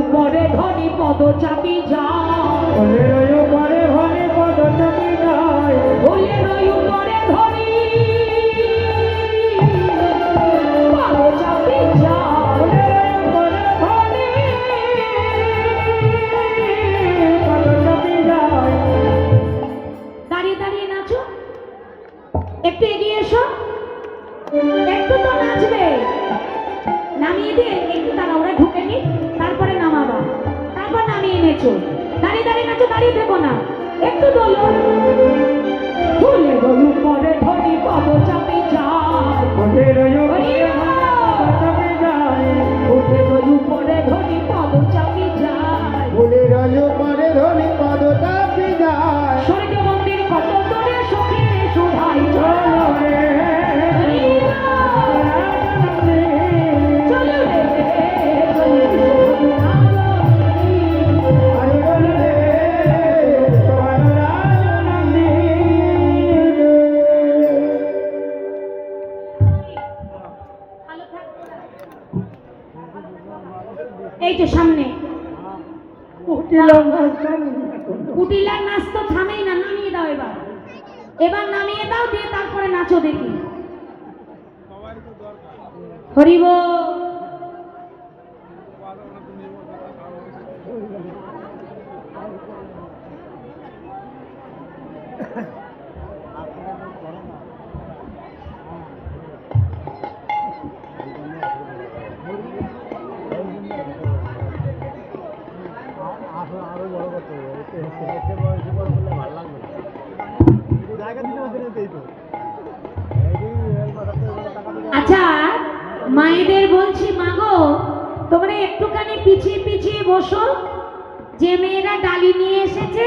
উপরে ধনী পদ চাপি যায়, ফুলের উপরে ধনী পদ চাপি যায়, ফুলের উপরে ধনী পদ চাপি যায়, দাঁড়িয়ে দাঁড়িয়ে নাচো, একটু এগিয়ে এসো, একটু তো নাচবে, নামিয়ে দিয়ে একটু তারা ওরা ঢুকে নি, তারপরে নামাবা, তারপর নামিয়ে নেচো, দাঁড়িয়ে দাঁড়িয়ে নাচো, দাঁড়িয়ে দেখো না, একটু দোলো। ফুলের উপরে ধনী পদ চাপি যায়, ফুলের উপরে যায়, ফুলের উপরে ধনী পদ চাপি যায়, ফুলের উপরে ধনী পদ চাপি যায়, স্বর্গ মন্দির কত দূরে সখীর শোভাই চলো রে চলো রে এই যে সামনে কুটিলার নাচ তো থামেই না, নামিয়ে দাও, এবার এবার নামিয়ে দাও, দিয়ে তারপরে নাচো দেখি। হরিব আচ্ছা, মায়েদের বলছি, মাগো তোমরা একটুখানি পিছিয়ে পিছিয়ে বসো, যে মেয়েরা ডালি নিয়ে এসেছে